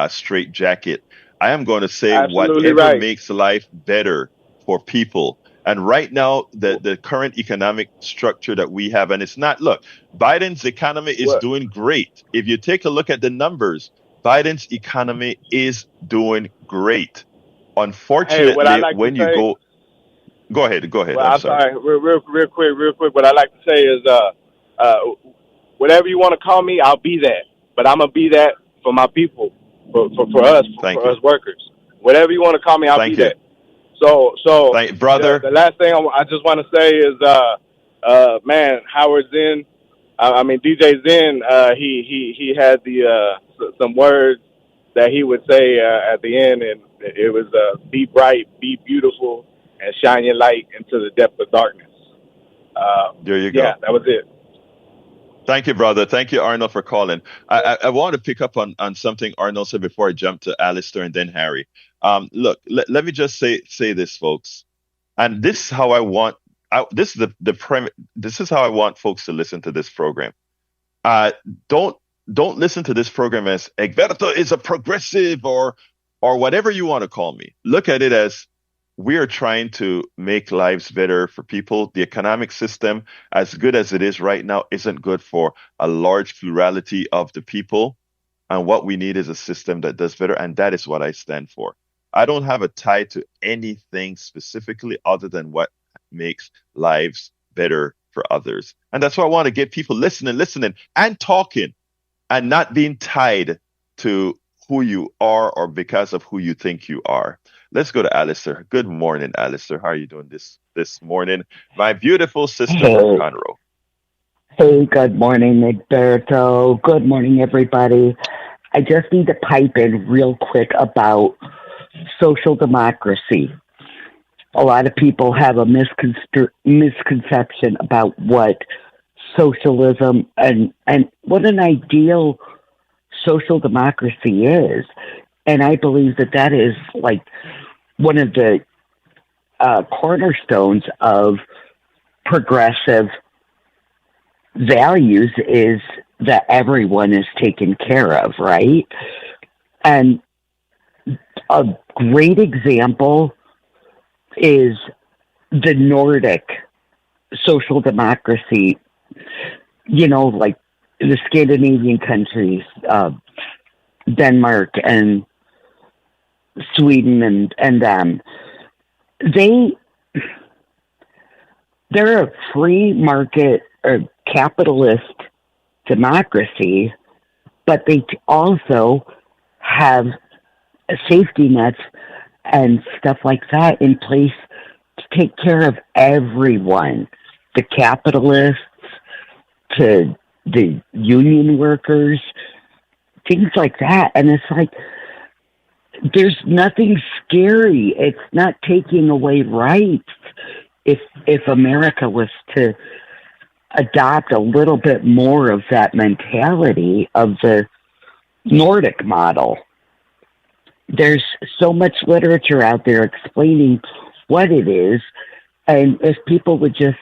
S1: straitjacket. I am going to say whatever makes life better for people. And right now, the current economic structure that we have, and it's not, look, Biden's economy is doing great. If you take a look at the numbers, Biden's economy is doing great. Unfortunately, when you go... Go ahead.
S11: Well, I'm sorry. Real quick. What I like to say is, whatever you want to call me, I'll be that. But I'm gonna be that for my people, for us, for us workers. Whatever you want to call me, I'll be that. So,
S1: brother.
S11: The last thing I just want to say is, man, Howard Zinn. DJ Zinn. He had some words that he would say at the end, and it was be bright, be beautiful, and shine your light into the depth of darkness.
S1: There you go.
S11: Yeah, that was it.
S1: Thank you, brother. Thank you, Arnold, for calling. I want to pick up on something Arnold said before I jump to Alistair and then Harry. Look, let me just say this, folks. And this is how I want. This is how I want folks to listen to this program. Don't listen to this program as Egberto is a progressive or whatever you want to call me. Look at it as we are trying to make lives better for people. The economic system, as good as it is right now, isn't good for a large plurality of the people. And what we need is a system that does better. And that is what I stand for. I don't have a tie to anything specifically other than what makes lives better for others. And that's why I want to get people listening, and talking, and not being tied to who you are or because of who you think you are. Let's go to Alistair. Good morning, Alistair. How are you doing this morning? My beautiful sister from
S12: Hey,
S1: Conroe.
S12: hey, good morning, Egberto. Good morning, everybody. I just need to pipe in real quick about social democracy. A lot of people have a misconception about what socialism and what an ideal social democracy is. And I believe that that is like one of the cornerstones of progressive values is that everyone is taken care of, right? And a great example is the Nordic social democracy, like the Scandinavian countries, Denmark and Sweden and them. They're a free market or capitalist democracy, but they also have safety nets and stuff like that in place to take care of everyone, the capitalists to the union workers, things like that. And it's like, there's nothing scary. It's not taking away rights. If America was to adopt a little bit more of that mentality of the Nordic model. There's so much literature out there explaining what it is, and if people would just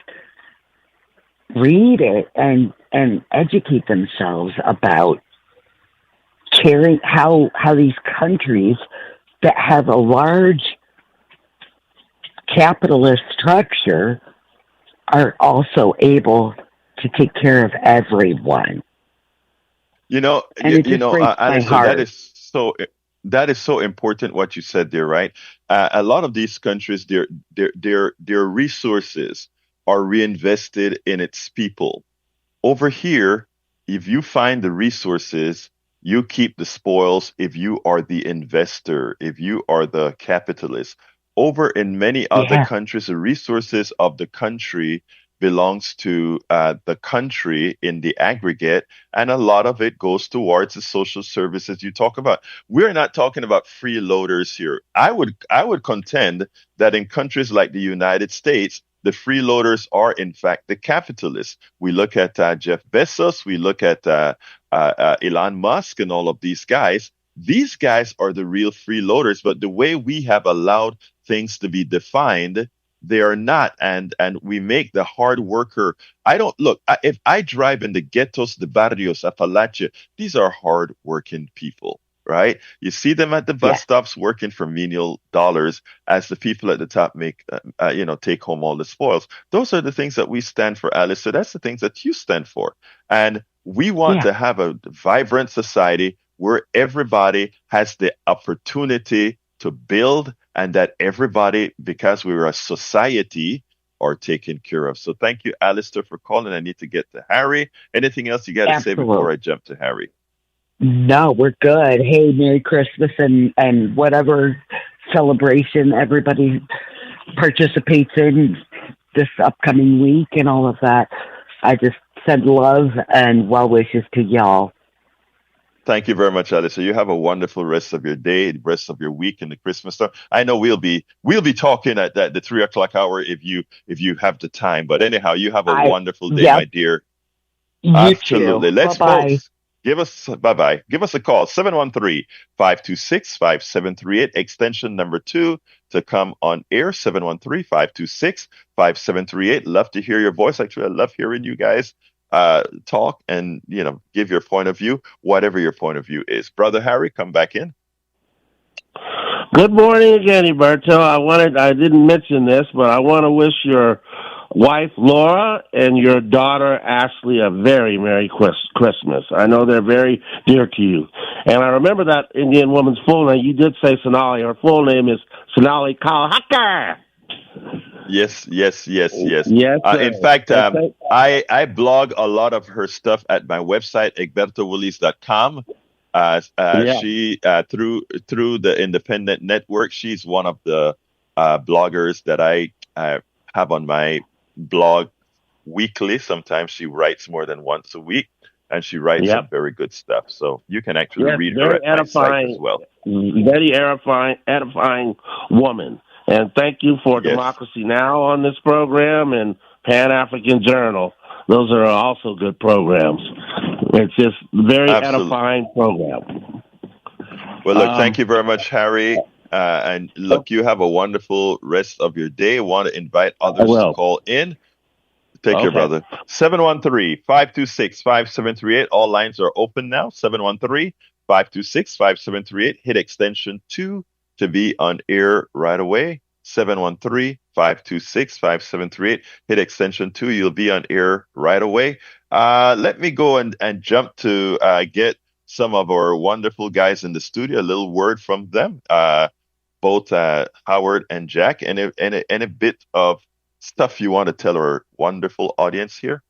S12: read it and educate themselves about caring how these countries that have a large capitalist structure are also able to take care of everyone. And it just breaks my
S1: Alistair,
S12: heart.
S1: that is so important what you said there, right? A lot of these countries, their resources are reinvested in its people. Over here, if you find the resources, you keep the spoils if you are the investor, if you are the capitalist. Over in many other
S12: Yeah,
S1: countries, the resources of the country belongs to the country in the aggregate, and a lot of it goes towards the social services you talk about. We're not talking about freeloaders here. I would contend that in countries like the United States, the freeloaders are in fact the capitalists. We look at Jeff Bezos, we look at Elon Musk, and all of these guys. These guys are the real freeloaders, but the way we have allowed things to be defined, they are not, and we make the hard worker. I don't look. If I drive in the ghettos, the barrios, Appalachia, these are hard working people, right? You see them at the
S12: yeah,
S1: bus stops working for menial dollars, as the people at the top make, take home all the spoils. Those are the things that we stand for, Alice. So that's the things that you stand for, and we want
S12: yeah,
S1: to have a vibrant society where everybody has the opportunity to build, and that everybody, because we're a society, are taken care of. So thank you, Alistair, for calling. I need to get to Harry. Anything else you got to say before
S12: absolutely.
S1: I jump to Harry?
S12: No, we're good. Hey, Merry Christmas and whatever celebration everybody participates in this upcoming week and all of that. I just send love and well wishes to y'all.
S1: Thank you very much, Alistair. You have a wonderful rest of your day, the rest of your week, and the Christmas stuff. I know we'll be talking at the 3 o'clock hour if you have the time. But anyhow, you have a wonderful day, my
S12: Yep,
S1: dear.
S12: you too.
S1: Absolutely.
S12: Bye
S1: Let's,
S12: bye.
S1: folks, bye bye. Give us a call, 713-526-5738, extension number 2 to come on air, 713-526-5738. Love to hear your voice. Actually, I love hearing you guys talk and, give your point of view, whatever your point of view is. Brother Harry, come back in.
S5: Good morning again, Roberto. I didn't mention this, but I want to wish your wife, Laura, and your daughter, Ashley, a very Merry Christmas. I know they're very dear to you. And I remember that Indian woman's full name. You did say Sonali. Her full name is Sonali Kalhaka.
S1: Yes, yes, yes, yes.
S5: Yes,
S1: In
S5: sir.
S1: fact, I blog a lot of her stuff at my website, egbertowillis.com.
S5: Yeah.
S1: She through the independent network, she's one of the bloggers that I have on my blog weekly. Sometimes she writes more than once a week, and she writes some
S5: Yep.
S1: very good stuff. So you can actually
S5: Yes,
S1: read her
S5: very
S1: at my site as
S5: edifying,
S1: well.
S5: very edifying woman. And thank you for
S1: Yes,
S5: Democracy Now! On this program and Pan African Journal. Those are also good programs. It's just very
S1: absolutely.
S5: edifying program.
S1: Well, look,
S5: Um,
S1: thank you very much, Harry. And look, you have a wonderful rest of your day. Want to invite
S5: I
S1: others to
S5: will.
S1: call in. Take care,
S5: Okay.
S1: brother. 713-526-5738. All lines are open now. 713-526-5738. Hit extension 2 to be on air right away. 713-526-5738. Hit extension 2. You'll be on air right away. Let me go and jump to get some of our wonderful guys in the studio. A little word from them, both Howard and Jack, and a bit of stuff you want to tell our wonderful audience here.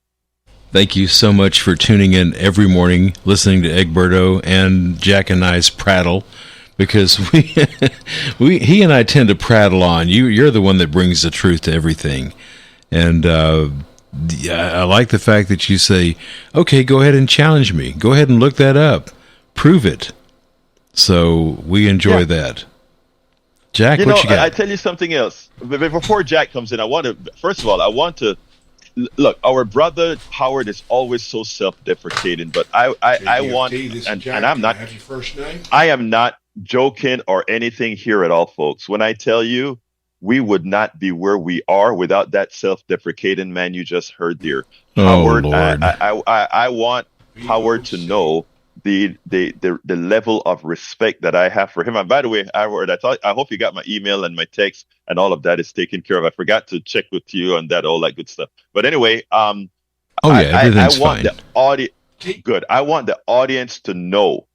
S2: Thank you so much for tuning in every morning, listening to Egberto and Jack and I's prattle, because he and I tend to prattle on. You're the one that brings the truth to everything, and I like the fact that you say, "Okay, go ahead and challenge me. Go ahead and look that up, prove it." So we enjoy that. Jack,
S1: You
S2: what
S1: know,
S2: you got?
S1: I tell you something else. Before Jack comes in, first of all, I want to look. Our brother Howard is always so self-deprecating, but I want, and I'm not.
S3: Have your first name?
S1: I am not joking or anything here at all, folks. When I tell you we would not be where we are without that self-deprecating man you just heard there.
S2: Oh,
S1: Howard,
S2: Lord.
S1: I want Howard to know the level of respect that I have for him. And by the way, Howard, I hope you got my email and my text and all of that is taken care of. I forgot to check with you on that, all that good stuff. But anyway,
S2: Everything's
S1: I want
S2: fine.
S1: the audience good. I want the audience to know,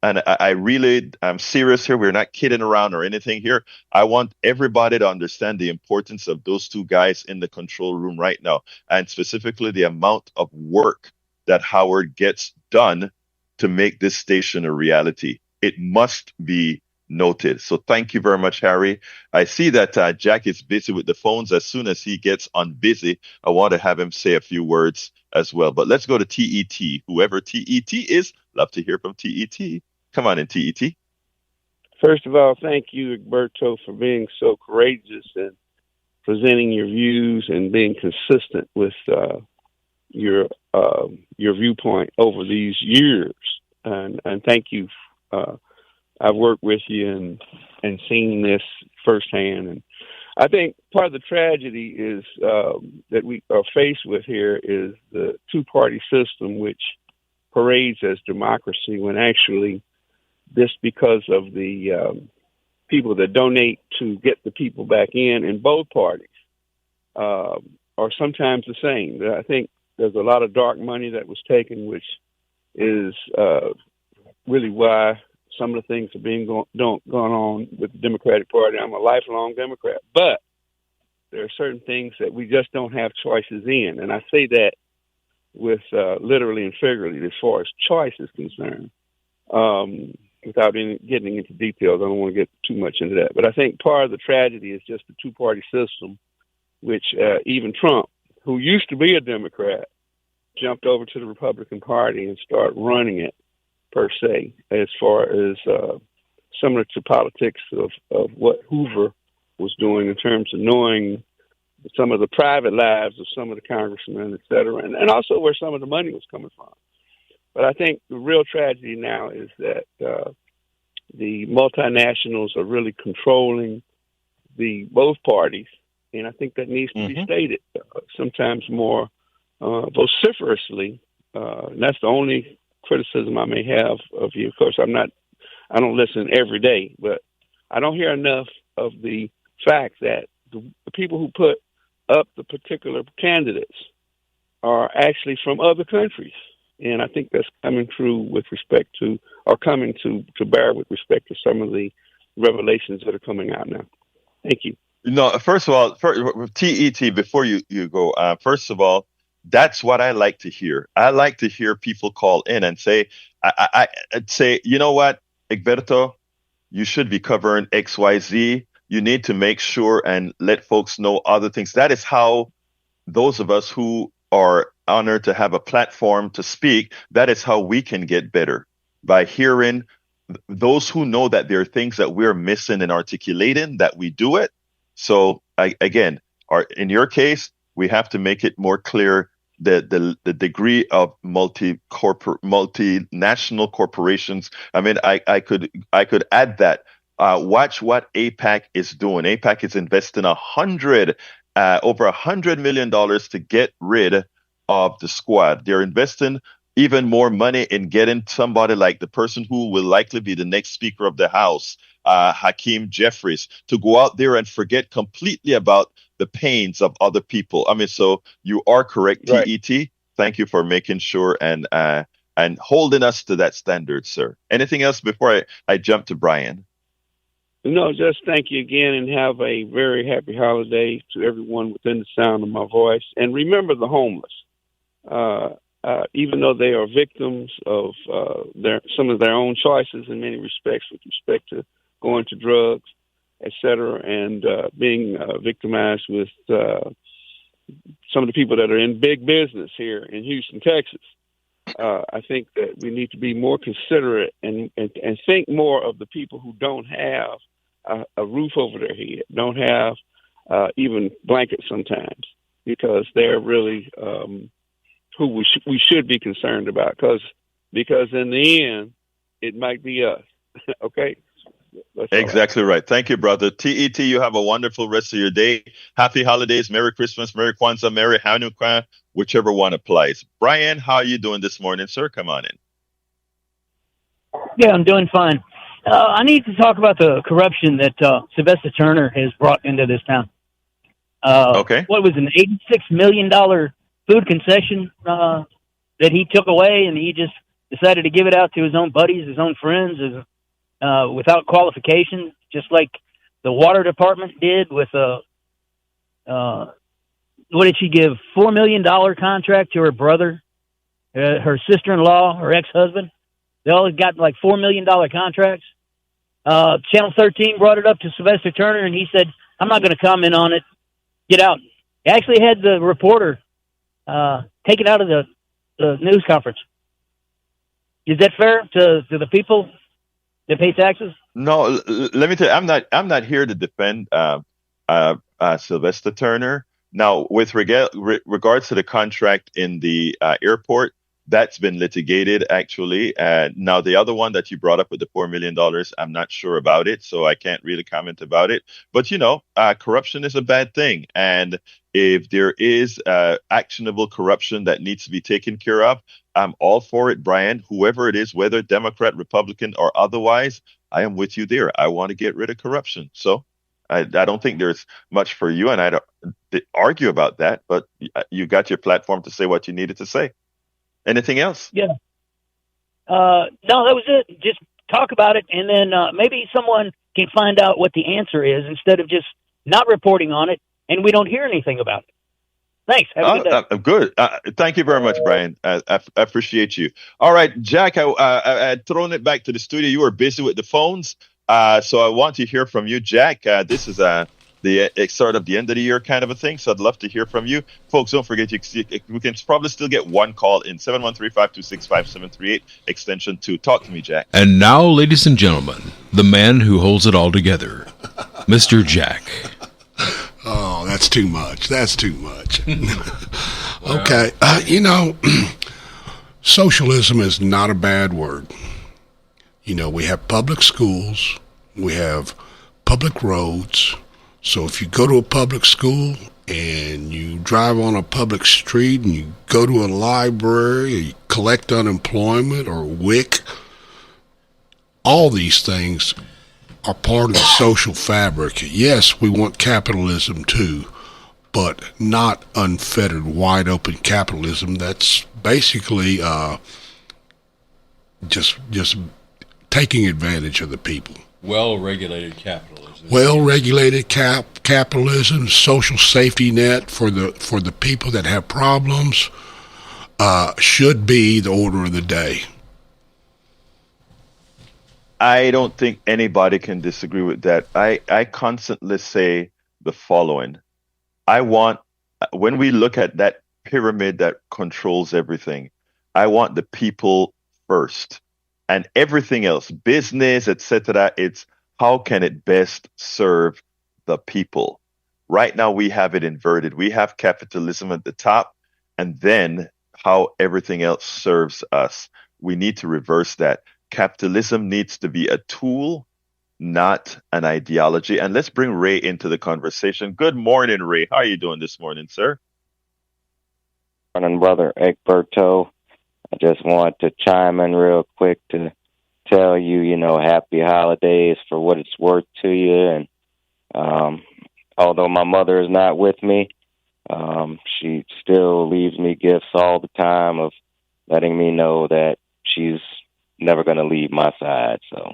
S1: and I'm serious here. We're not kidding around or anything here. I want everybody to understand the importance of those two guys in the control room right now, and specifically the amount of work that Howard gets done to make this station a reality. It must be noted. So thank you very much, Harry. I see that Jack is busy with the phones. As soon as he gets on busy, I want to have him say a few words as well. But let's go to TET. Whoever TET is, love to hear from TET. Come on in, TET.
S13: First of all, thank you, Egberto, for being so courageous and presenting your views and being consistent with your viewpoint over these years. And thank you. I've worked with you and seen this firsthand. And I think part of the tragedy is that we are faced with here is the two-party system, which parades as democracy when actually this because of the people that donate to get the people back in both parties are sometimes the same. I think there's a lot of dark money that was taken, which is really why some of the things are being going on with the Democratic Party. I'm a lifelong Democrat, but there are certain things that we just don't have choices in. And I say that with literally and figuratively as far as choice is concerned. Without getting into details, I don't want to get too much into that. But I think part of the tragedy is just the two-party system, which even Trump, who used to be a Democrat, jumped over to the Republican Party and started running it, per se, as far as similar to politics of what Hoover was doing in terms of knowing some of the private lives of some of the congressmen, et cetera, and also where some of the money was coming from. But I think the real tragedy now is that the multinationals are really controlling both parties, and I think that needs to be stated sometimes more vociferously. And that's the only criticism I may have of you. Of course, I don't listen every day, but I don't hear enough of the fact that the people who put up the particular candidates are actually from other countries. And I think that's coming true with respect to, or coming to bear with respect to some of the revelations that are coming out now. Thank you.
S1: No, first of all, TET, before you go, first of all, that's what I like to hear. I like to hear people call in and say, I'd say, you know what, Egberto, you should be covering XYZ. You need to make sure and let folks know other things. That is how those of us who are honored to have a platform to speak, that is how we can get better, by hearing those who know that there are things that we're missing and articulating, that we do it. So again, in your case, we have to make it more clear the degree of multinational corporations. I mean, I could add that. Watch what APAC is doing. APAC is investing over $100 million to get rid of the squad. They're investing even more money in getting somebody like the person who will likely be the next Speaker of the House, Hakeem Jeffries, to go out there and forget completely about the pains of other people. I mean, so you are correct, right. TET. Thank you for making sure and holding us to that standard, sir. Anything else before I jump to Brian?
S13: No, just thank you again, and have a very happy holiday to everyone within the sound of my voice. And remember the homeless. Even though they are victims of some of their own choices in many respects, with respect to going to drugs, et cetera, and being victimized with some of the people that are in big business here in Houston, Texas. I think that we need to be more considerate and think more of the people who don't have a roof over their head, don't have even blankets sometimes, because they're really who we should be concerned about, because in the end, it might be us. Okay?
S1: Exactly right. Thank you, brother. TET, you have a wonderful rest of your day. Happy holidays, Merry Christmas, Merry Kwanzaa, Merry Hanukkah, whichever one applies. Brian, how are you doing this morning, sir? Come on in.
S14: Yeah, I'm doing fine. I need to talk about the corruption that Sylvester Turner has brought into this town.
S1: Okay.
S14: What was an $86 million food concession that he took away, and he just decided to give it out to his own buddies, his own friends, without qualification, just like the water department did with what did she give? $4 million contract to her brother, her sister-in-law, her ex-husband. They all got like $4 million contracts. Channel 13 brought it up to Sylvester Turner, and he said, I'm not going to comment on it. Get out. He actually had the reporter taken out of the news conference. Is that fair to the people that pay taxes?
S1: No, let me tell you, I'm not here to defend Sylvester Turner. Now, with regards to the contract in the airport, that's been litigated, actually. Now, the other one that you brought up with the $4 million, I'm not sure about it, so I can't really comment about it. But, corruption is a bad thing. And if there is actionable corruption that needs to be taken care of, I'm all for it, Brian. Whoever it is, whether Democrat, Republican, or otherwise, I am with you there. I want to get rid of corruption. So I don't think there's much for you, and I don't argue about that. But you got your platform to say what you needed to say. Anything else?
S14: Yeah. No, that was it. Just talk about it, and then maybe someone can find out what the answer is instead of just not reporting on it, and we don't hear anything about it. Thanks. Have a good day.
S1: Good. Thank you very much, Brian. I appreciate you. All right, Jack, I had thrown it back to the studio. You were busy with the phones, so I want to hear from you, Jack. This is the start of the end of the year kind of a thing, so I'd love to hear from you. Folks, don't forget, we can probably still get one call in 713-526-5738, extension 2. Talk to me, Jack.
S2: And now, ladies and gentlemen, the man who holds it all together, Mr. Jack.
S3: Oh, that's too much. That's too much. Okay. Socialism is not a bad word. We have public schools. We have public roads. So if you go to a public school and you drive on a public street and you go to a library or you collect unemployment or WIC, all these things are part of the social fabric. Yes, we want capitalism too, but not unfettered, wide open capitalism. That's basically just taking advantage of the people.
S2: Well-regulated capitalism.
S3: Well-regulated capitalism, social safety net for the people that have problems should be the order of the day.
S1: I don't think anybody can disagree with that. I constantly say the following. When we look at that pyramid that controls everything, I want the people first. And everything else, business, etc., it's how can it best serve the people? Right now, we have it inverted. We have capitalism at the top, and then how everything else serves us. We need to reverse that. Capitalism needs to be a tool, not an ideology. And let's bring Ray into the conversation. Good morning, Ray. How are you doing this morning, sir?
S15: Morning, Brother Egberto. I just want to chime in real quick to tell you, happy holidays for what it's worth to you. And although my mother is not with me, she still leaves me gifts all the time of letting me know that she's never going to leave my side. So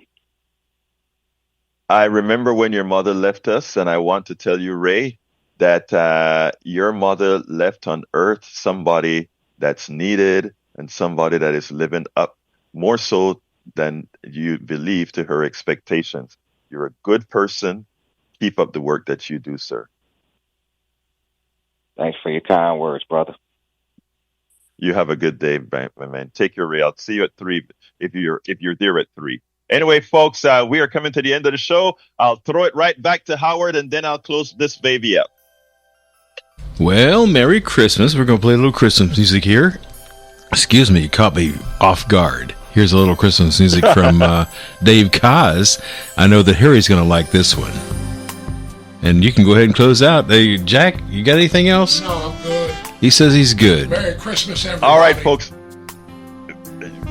S1: I remember when your mother left us, and I want to tell you, Ray, that your mother left on earth somebody that's needed and somebody that is living up more so than you believe to her expectations. You're a good person. Keep up the work that you do, sir.
S15: Thanks for your kind words, brother.
S1: You have a good day, my man. Take your Ray. I'll see you at 3 if you're there at 3. Anyway, folks, we are coming to the end of the show. I'll throw it right back to Howard, and then I'll close this baby up.
S2: Well, Merry Christmas. We're going to play a little Christmas music here. Excuse me, you caught me off guard. Here's a little Christmas music from Dave Kaz. I know that Harry's going to like this one. And you can go ahead and close out. Hey, Jack, you got anything else?
S3: No, I'm good.
S2: He says he's good.
S3: Merry Christmas, everybody.
S1: All right, folks.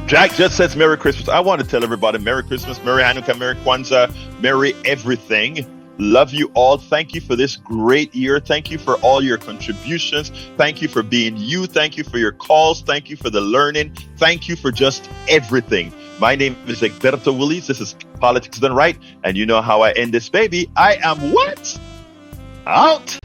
S1: Jack just says Merry Christmas. I want to tell everybody Merry Christmas, Merry Hanukkah, Merry Kwanzaa, Merry everything. Love you all. Thank you for this great year. Thank you for all your contributions. Thank you for being you. Thank you for your calls. Thank you for the learning. Thank you for just everything. My name is Egberto Willies. This is Politics Done Right. And you know how I end this baby. I am what? Out.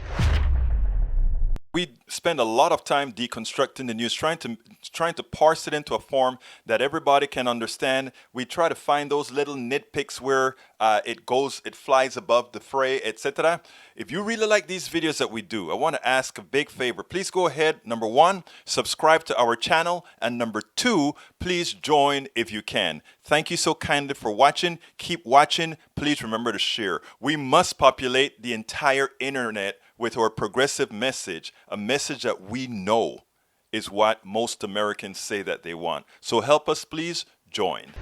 S16: We spend a lot of time deconstructing the news, trying to parse it into a form that everybody can understand. We try to find those little nitpicks where it flies above the fray, etc. If you really like these videos that we do, I want to ask a big favor. Please go ahead. Number 1, subscribe to our channel. And number 2, please join if you can. Thank you so kindly for watching. Keep watching. Please remember to share. We must populate the entire internet with our progressive message, a message that we know is what most Americans say that they want. So help us, please join.